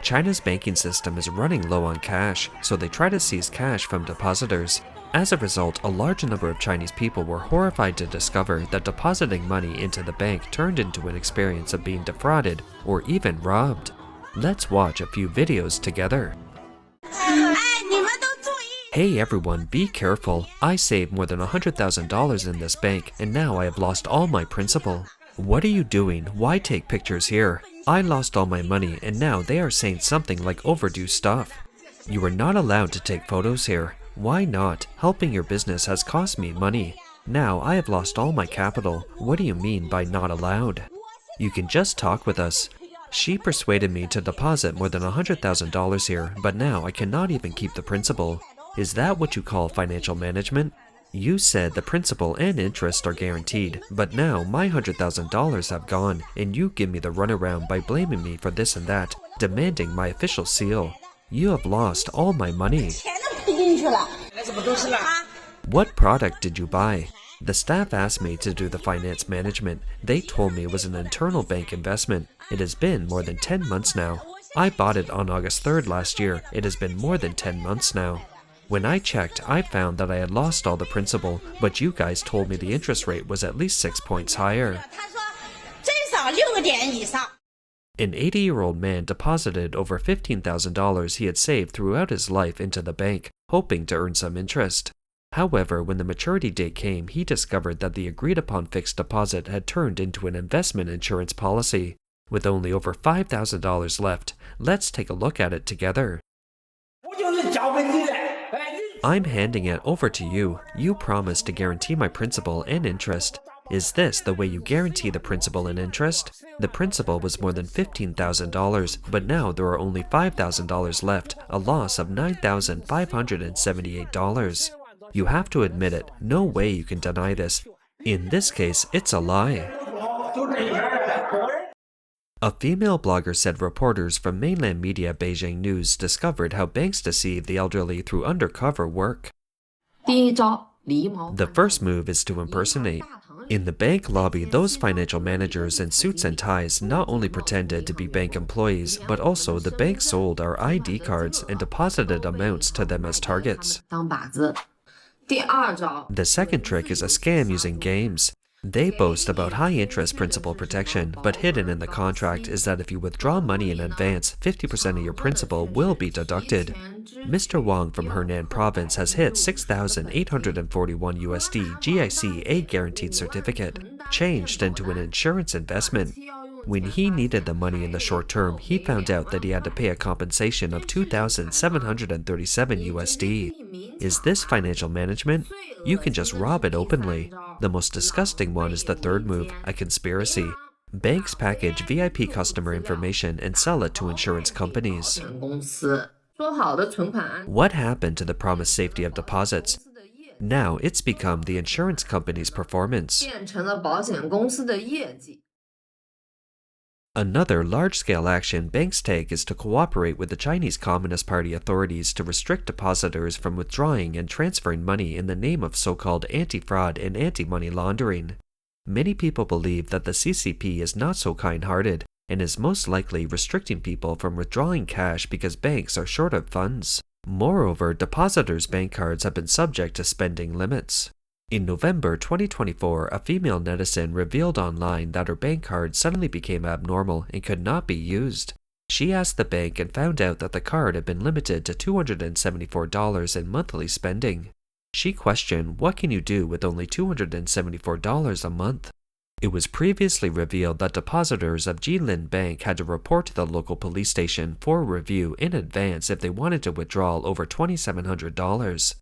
China's banking system is running low on cash, so they try to seize cash from depositors. As a result, a large number of Chinese people were horrified to discover that depositing money into the bank turned into an experience of being defrauded or even robbed. Let's watch a few videos together. Hey everyone, be careful. I saved more than $100,000 in this bank, and now I have lost all my principal. What are you doing? Why take pictures here? I lost all my money, and now they are saying something like overdue stuff. You are not allowed to take photos here. Why not? Helping your business has cost me money. Now I have lost all my capital. What do you mean by not allowed? You can just talk with us. She persuaded me to deposit more than $100,000 here, but now I cannot even keep the principal. Is that what you call financial management? You said the principal and interest are guaranteed, but now my $100,000 have gone, and you give me the runaround by blaming me for this and that, demanding my official seal. You have lost all my money. What product did you buy? The staff asked me to do the finance management. They told me it was an internal bank investment. It has been more than 10 months now. I bought it on August 3rd last year. It has been more than 10 months now. When I checked, I found that I had lost all the principal, but you guys told me the interest rate was at least 6 points higher. An 80-year-old man deposited over $15,000 he had saved throughout his life into the bank, hoping to earn some interest. However, when the maturity date came, he discovered that the agreed-upon fixed deposit had turned into an investment insurance policy. With only over $5,000 left, let's take a look at it together. I'm handing it over to you. You promised to guarantee my principal and interest. Is this the way you guarantee the principal and interest? The principal was more than $15,000, but now there are only $5,000 left, a loss of $9,578. You have to admit it. No way you can deny this. In this case, it's a lie. A female blogger said reporters from mainland media Beijing News discovered how banks deceive the elderly through undercover work. The first move is to impersonate. In the bank lobby, those financial managers in suits and ties not only pretended to be bank employees, but also the bank sold our ID cards and deposited amounts to them as targets. The second trick is a scam using games. They boast about high-interest principal protection, but hidden in the contract is that if you withdraw money in advance, 50% of your principal will be deducted. Mr. Wang from Henan province has hit 6,841 USD GIC A guaranteed certificate, changed into an insurance investment. When he needed the money in the short term, he found out that he had to pay a compensation of 2,737 USD. Is this financial management? You can just rob it openly. The most disgusting one is the third move, a conspiracy. Banks package VIP customer information and sell it to insurance companies. What happened to the promised safety of deposits? Now it's become the insurance company's performance. Another large-scale action banks take is to cooperate with the Chinese Communist Party authorities to restrict depositors from withdrawing and transferring money in the name of so-called anti-fraud and anti-money laundering. Many people believe that the CCP is not so kind-hearted and is most likely restricting people from withdrawing cash because banks are short of funds. Moreover, depositors' bank cards have been subject to spending limits. In November 2024, a female netizen revealed online that her bank card suddenly became abnormal and could not be used. She asked the bank and found out that the card had been limited to $274 in monthly spending. She questioned, what can you do with only $274 a month? It was previously revealed that depositors of Jilin Bank had to report to the local police station for review in advance if they wanted to withdraw over $2,700.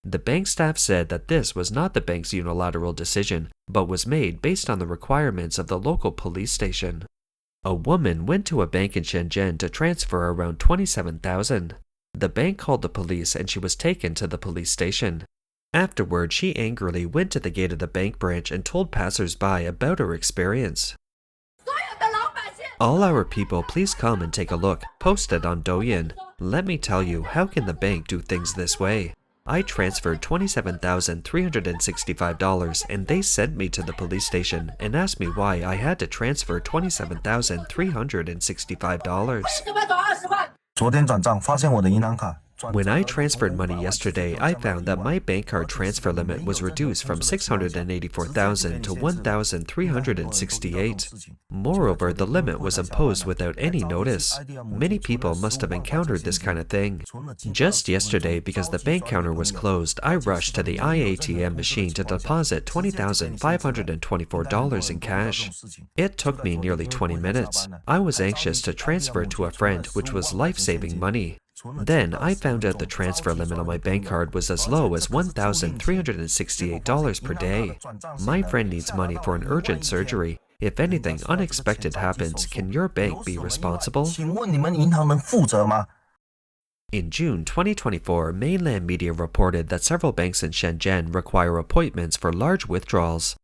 The bank staff said that this was not the bank's unilateral decision, but was made based on the requirements of the local police station. A woman went to a bank in Shenzhen to transfer around $27,000. The bank called the police and she was taken to the police station. Afterward, she angrily went to the gate of the bank branch and told passers-by about her experience. All our people, please come and take a look. Posted on Douyin. Let me tell you, how can the bank do things this way? I transferred $27,365 and they sent me to the police station and asked me why I had to transfer $27,365. When I transferred money yesterday, I found that my bank card transfer limit was reduced from 684,000 to 1,368. Moreover, the limit was imposed without any notice. Many people must have encountered this kind of thing. Just yesterday, because the bank counter was closed, I rushed to the IATM machine to deposit $20,524 in cash. It took me nearly 20 minutes. I was anxious to transfer it to a friend, which was life-saving money. Then, I found out the transfer limit on my bank card was as low as $1,368 per day. My friend needs money for an urgent surgery. If anything unexpected happens, can your bank be responsible? In June 2024, mainland media reported that several banks in Shenzhen require appointments for large withdrawals.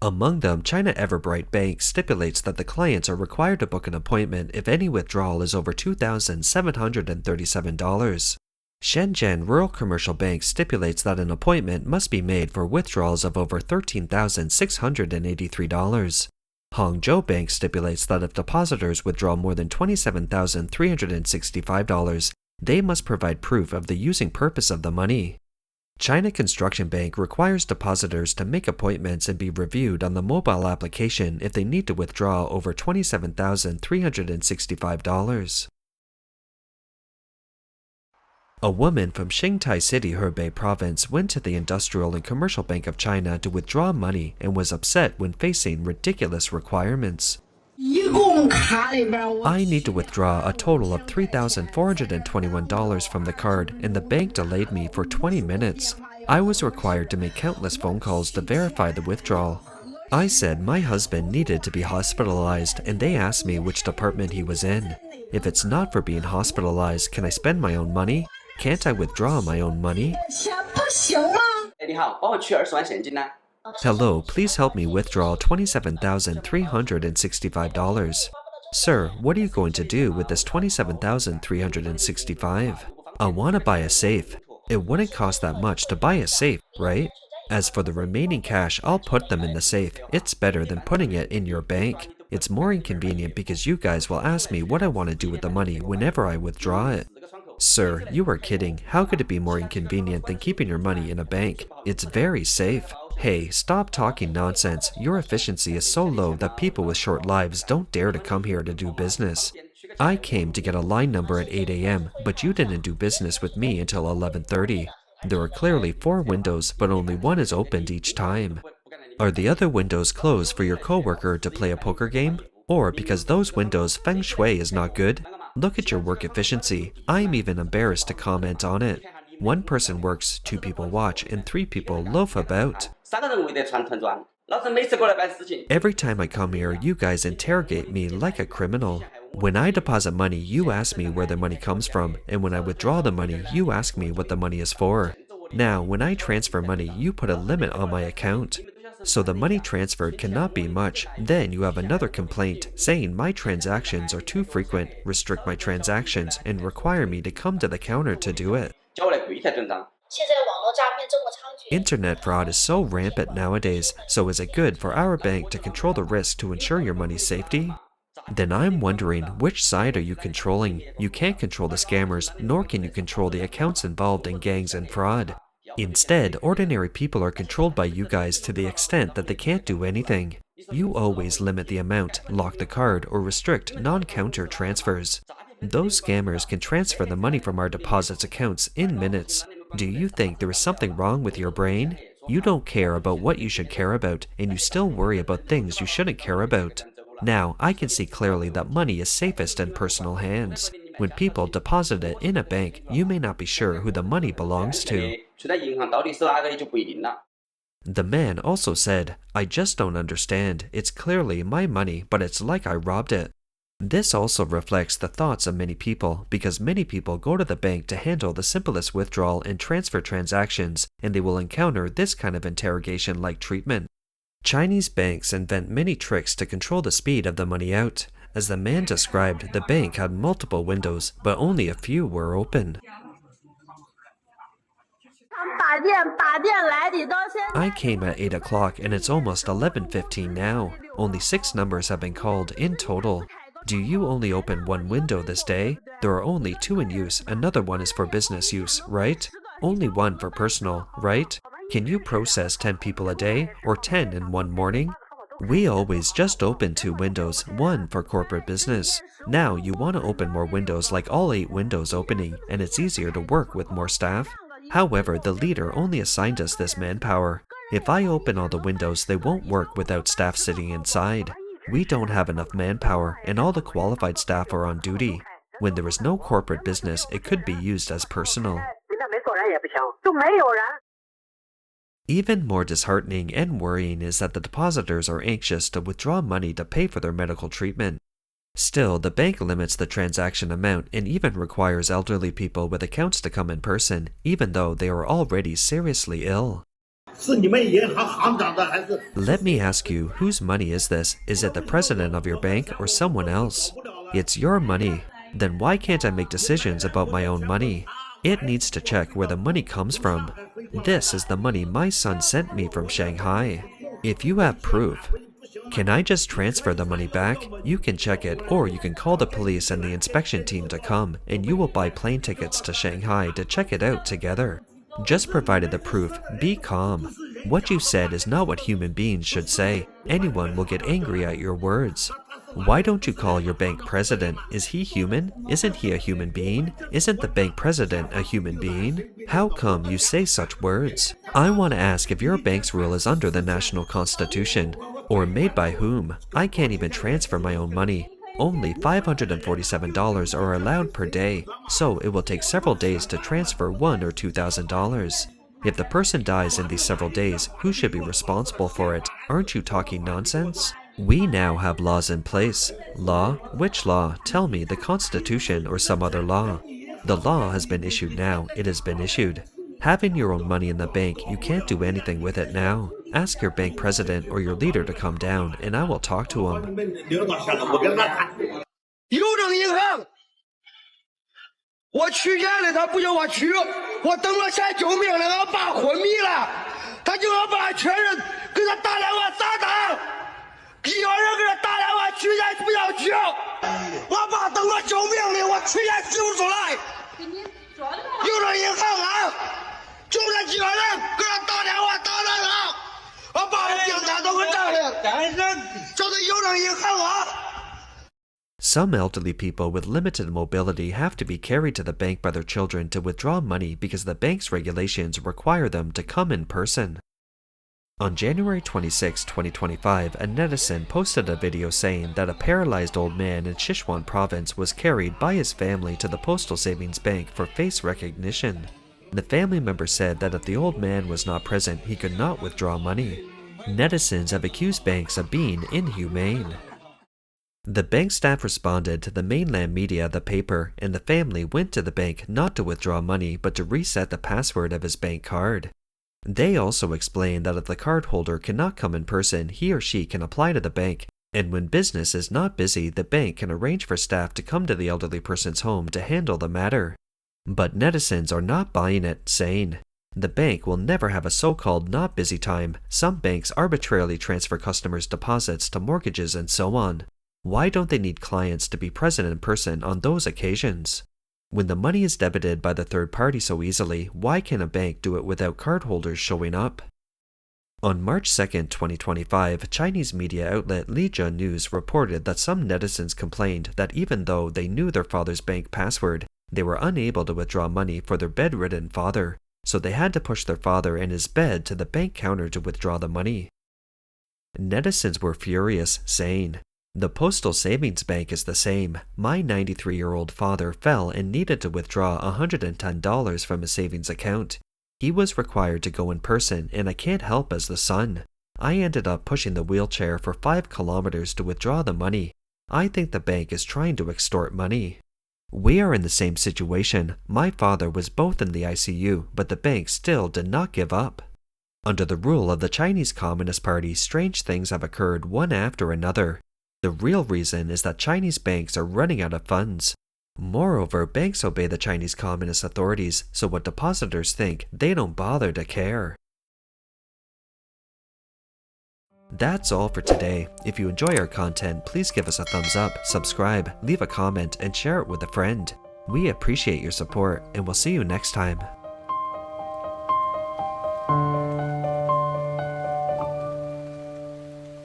Among them, China Everbright Bank stipulates that the clients are required to book an appointment if any withdrawal is over $2,737. Shenzhen Rural Commercial Bank stipulates that an appointment must be made for withdrawals of over $13,683. Hangzhou Bank stipulates that if depositors withdraw more than $27,365, they must provide proof of the using purpose of the money. China Construction Bank requires depositors to make appointments and be reviewed on the mobile application if they need to withdraw over $27,365. A woman from Xingtai City, Hebei Province, went to the Industrial and Commercial Bank of China to withdraw money and was upset when facing ridiculous requirements. I need to withdraw a total of $3,421 from the card, and the bank delayed me for 20 minutes. I was required to make countless phone calls to verify the withdrawal. I said my husband needed to be hospitalized, and they asked me which department he was in. If it's not for being hospitalized, can I spend my own money? Can't I withdraw my own money? Hello, please help me withdraw $27,365. Sir, what are you going to do with this $27,365? I want to buy a safe. It wouldn't cost that much to buy a safe, right? As for the remaining cash, I'll put them in the safe. It's better than putting it in your bank. It's more inconvenient because you guys will ask me what I want to do with the money whenever I withdraw it. Sir, you are kidding. How could it be more inconvenient than keeping your money in a bank? It's very safe. Hey, stop talking nonsense. Your efficiency is so low that people with short lives don't dare to come here to do business. I came to get a line number at 8 a.m., but you didn't do business with me until 11:30. There are clearly 4 windows, but only one is opened each time. Are the other windows closed for your coworker to play a poker game? Or because those windows' feng shui is not good? Look at your work efficiency. I'm even embarrassed to comment on it. 1 person works, 2 people watch, and 3 people loaf about. Every time I come here, you guys interrogate me like a criminal. When I deposit money, you ask me where the money comes from, and when I withdraw the money, you ask me what the money is for. Now, when I transfer money, you put a limit on my account. So the money transferred cannot be much. Then you have another complaint saying my transactions are too frequent, restrict my transactions, and require me to come to the counter to do it. Internet fraud is so rampant nowadays, so is it good for our bank to control the risk to ensure your money's safety? Then I'm wondering, which side are you controlling? You can't control the scammers, nor can you control the accounts involved in gangs and fraud. Instead, ordinary people are controlled by you guys to the extent that they can't do anything. You always limit the amount, lock the card, or restrict non-counter transfers. Those scammers can transfer the money from our deposits accounts in minutes. Do you think there is something wrong with your brain? You don't care about what you should care about, and you still worry about things you shouldn't care about. Now, I can see clearly that money is safest in personal hands. When people deposit it in a bank, you may not be sure who the money belongs to. The man also said, I just don't understand. It's clearly my money, but it's like I robbed it. This also reflects the thoughts of many people, because many people go to the bank to handle the simplest withdrawal and transfer transactions, and they will encounter this kind of interrogation-like treatment. Chinese banks invent many tricks to control the speed of the money out. As the man described, the bank had multiple windows, but only a few were open. I came at 8 o'clock and it's almost 11:15 now. Only 6 numbers have been called in total. Do you only open one window this day? There are only 2 in use, another one is for business use, right? Only one for personal, right? Can you process 10 people a day, or 10 in one morning? We always just open 2 windows, one for corporate business. Now you want to open more windows, like all 8 windows opening, and it's easier to work with more staff. However, the leader only assigned us this manpower. If I open all the windows, they won't work without staff sitting inside. We don't have enough manpower, and all the qualified staff are on duty. When there is no corporate business, it could be used as personal. Even more disheartening and worrying is that the depositors are anxious to withdraw money to pay for their medical treatment. Still, the bank limits the transaction amount and even requires elderly people with accounts to come in person, even though they are already seriously ill. Let me ask you, whose money is this? Is it the president of your bank or someone else? It's your money. Then why can't I make decisions about my own money? It needs to check where the money comes from. This is the money my son sent me from Shanghai. If you have proof, can I just transfer the money back? You can check it, or you can call the police and the inspection team to come, and you will buy plane tickets to Shanghai to check it out together. Just provided the proof, be calm. What you said is not what human beings should say. Anyone will get angry at your words. Why don't you call your bank president? Is he human? Isn't he a human being? Isn't the bank president a human being? How come you say such words? I want to ask if your bank's rule is under the national constitution, or made by whom? I can't even transfer my own money. Only $547 are allowed per day, so it will take several days to transfer $1,000 or $2,000. If the person dies in these several days, who should be responsible for it? Aren't you talking nonsense? We now have laws in place. Law? Which law? Tell me, the Constitution or some other law. The law has been issued now. It has been issued. Having your own money in the bank, you can't do anything with it now. Ask your bank president or your leader to come down, and I will talk to him. 邮政银行，我取钱了，他不叫我取，我等了钱救命了，俺爸昏迷了，他就俺爸确认，给他打电话咋打？医院人给他打电话取钱不要取，我爸等我救命了，我取钱取不出来。邮政银行啊，就这几个人给他打电话打来了，我爸的病单都给找了，就是邮政银行啊。 Some elderly people with limited mobility have to be carried to the bank by their children to withdraw money because the bank's regulations require them to come in person. On January 26, 2025, a netizen posted a video saying that a paralyzed old man in Sichuan province was carried by his family to the Postal Savings Bank for face recognition. The family member said that if the old man was not present, he could not withdraw money. Netizens have accused banks of being inhumane. The bank staff responded to the mainland media, the paper, and the family went to the bank not to withdraw money but to reset the password of his bank card. They also explained that if the cardholder cannot come in person, he or she can apply to the bank, and when business is not busy, the bank can arrange for staff to come to the elderly person's home to handle the matter. But netizens are not buying it, saying, the bank will never have a so-called not busy time. Some banks arbitrarily transfer customers' deposits to mortgages and so on. Why don't they need clients to be present in person on those occasions? When the money is debited by the third party so easily, why can a bank do it without cardholders showing up? On March 2, 2025, Chinese media outlet Lizhe News reported that some netizens complained that even though they knew their father's bank password, they were unable to withdraw money for their bedridden father, so they had to push their father in his bed to the bank counter to withdraw the money. Netizens were furious, saying, the Postal Savings Bank is the same. My 93-year-old father fell and needed to withdraw $110 from his savings account. He was required to go in person, and I can't help as the son. I ended up pushing the wheelchair for 5 kilometers to withdraw the money. I think the bank is trying to extort money. We are in the same situation. My father was both in the ICU, but the bank still did not give up. Under the rule of the Chinese Communist Party, strange things have occurred one after another. The real reason is that Chinese banks are running out of funds. Moreover, banks obey the Chinese Communist authorities, so what depositors think, they don't bother to care. That's all for today. If you enjoy our content, please give us a thumbs up, subscribe, leave a comment, and share it with a friend. We appreciate your support, and we'll see you next time.